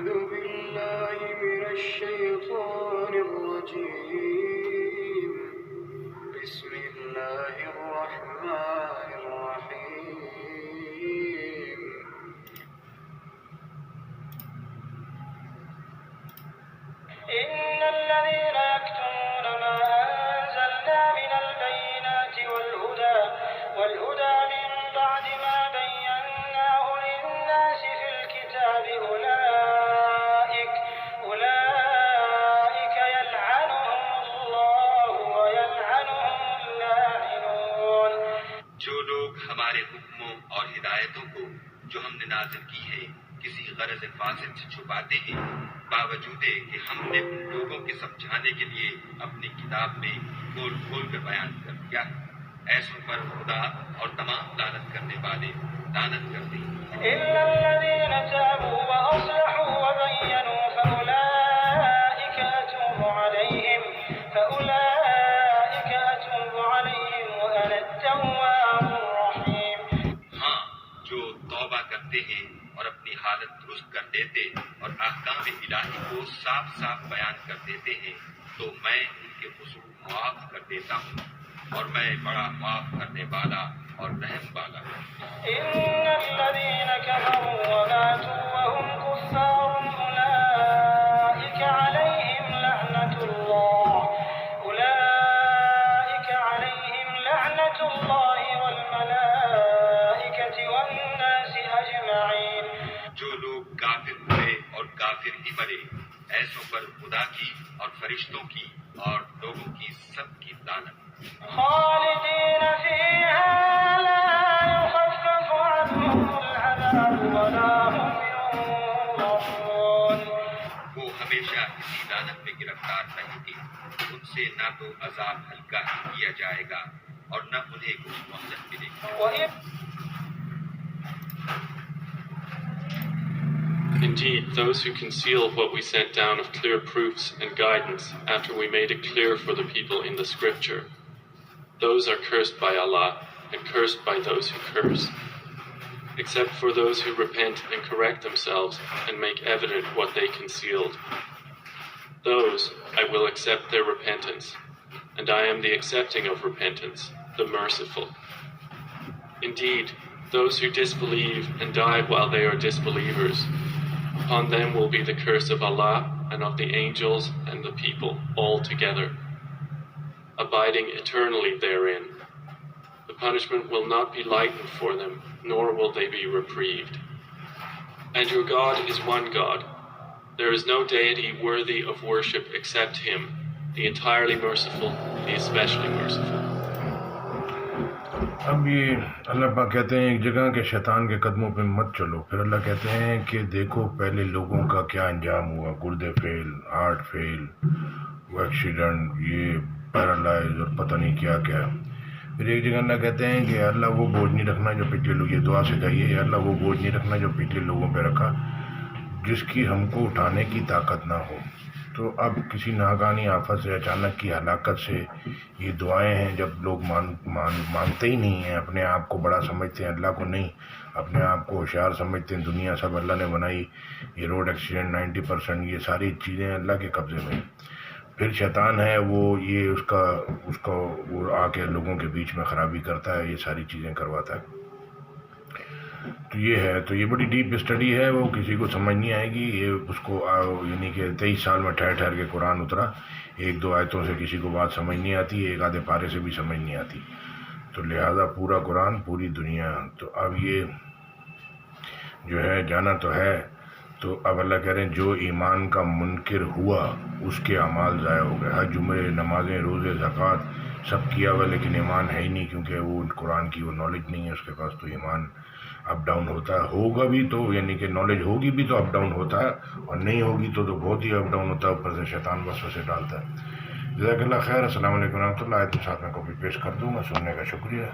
أعوذ بالله من الشيطان الرجيم بسم الله الرحمن الرحيم إن الذين يكتمون ما أنزلنا من البينات والهدى من بعد ما بيناه للناس في الكتاب أولئك يلعنهم الله ويلعنهم اللاعنون. جو لوگ ہمارے حکموں اور ہدایتوں کو جو ہم نے نازل کی ہے کسی غرض فاسد سے چھپاتے ہیں، باوجود کہ ہم نے ان لوگوں کے سمجھانے کے لیے اپنی کتاب میں کھول کھول کر بیان کر دیا، ایسوں پر خدا اور تمام لعنت کرنے والے لعنت کرتے ہیں. إلا الذين تابوا وأصلحوا وبينوا فأولئك أتوب عليهم وأنا التواب الرحيم. ہاں، جو توبہ کرتے ہیں اور اپنی حالت درست کر دیتے اور احکام الہی کو صاف صاف بیان کر دیتے ہیں تو میں ان کے قصور معاف کر دیتا ہوں، اور میں بڑا معاف کرنے والا اور رحم والا ہوں. إن الذين كفروا وماتوا وهم كفار أولئك عليهم لعنة الله والملائكة والناس أجمعين. جو لوگ کافر ہوئے اور کافر ہی مرے، ایسوں پر خدا کی اور فرشتوں کی اور لوگوں کی سب کی لعنت. خالدين فيها لا يخفف عنهم العذاب ولا هم ينظرون. وہ ہمیشہ اسی لعنت میں گرفتار رہیں گے، ان سے نہ تو عذاب ہلکا ہی کیا جائے گا اور نہ انہیں کچھ مہلت ملے گی. Indeed, those who conceal what we sent down of clear proofs and guidance after we made it clear for the people in the scripture, those are cursed by Allah and cursed by those who curse, except for those who repent and correct themselves and make evident what they concealed. Those I will accept their repentance, and I am the accepting of repentance, the merciful. Indeed, those who disbelieve and die while they are disbelievers, upon them will be the curse of Allah and of the angels and the people all together, abiding eternally therein. The punishment will not be lightened for them, nor will they be reprieved. And your God is one God. There is no deity worthy of worship except Him, the entirely merciful, the especially merciful. اب یہ اللہ پاک کہتے ہیں ایک جگہ کہ شیطان کے قدموں پہ مت چلو. پھر اللہ کہتے ہیں کہ دیکھو پہلے لوگوں کا کیا انجام ہوا، گردے فیل، ہارٹ فیل، وہ ایکسیڈنٹ، یہ پیرالائز اور پتہ نہیں کیا کیا. پھر ایک جگہ اللہ کہتے ہیں کہ اللہ وہ بوجھ نہیں رکھنا جو پچھلے لوگ، یہ دعا سکھائیے، اللہ وہ بوجھ نہیں رکھنا جو پچھلے لوگوں پہ رکھا جس کی ہم کو اٹھانے کی طاقت نہ ہو. تو اب کسی ناگہانی آفت سے، اچانک کی ہلاکت سے یہ دعائیں ہیں. جب لوگ مانتے ہی نہیں ہیں، اپنے آپ کو بڑا سمجھتے ہیں، اللہ کو نہیں، اپنے آپ کو ہوشیار سمجھتے ہیں، دنیا سب اللہ نے بنائی، یہ روڈ ایکسیڈنٹ 90%، یہ ساری چیزیں اللہ کے قبضے میں. پھر شیطان ہے وہ یہ اس کا وہ آ کے لوگوں کے بیچ میں خرابی کرتا ہے، یہ ساری چیزیں کرواتا ہے. تو یہ ہے، تو یہ بڑی ڈیپ اسٹڈی ہے، وہ کسی کو سمجھ نہیں آئے گی. یہ اس کو یعنی کہ 23 سال میں ٹھہر کے قرآن اترا، ایک دو آیتوں سے کسی کو بات سمجھ نہیں آتی، ایک آدھے پارے سے بھی سمجھ نہیں آتی. تو لہٰذا پورا قرآن، پوری دنیا. تو اب یہ جو ہے جانا تو ہے. تو اب اللہ کہہ رہے ہیں جو ایمان کا منکر ہوا اس کے اعمال ضائع ہو گئے. حج، عمرے، نمازیں، روزے، زکوٰۃ سب کیا ہوا لیکن ایمان ہے ہی نہیں، کیونکہ وہ قرآن کی وہ نالج نہیں ہے اس کے پاس. تو ایمان اپ ڈاؤن ہوتا ہے، ہوگا بھی تو یعنی کہ نالج ہوگی بھی تو اپ ڈاؤن ہوتا ہے، اور نہیں ہوگی تو بہت ہی اپ ڈاؤن ہوتا ہے. اوپر سے شیطان وسوسے ڈالتا ہے. جزاک اللہ خیر. السلام علیکم ورحمۃ اللہ. آیت کے ساتھ میں کاپی پیسٹ کر دوں گا. سننے کا شکریہ.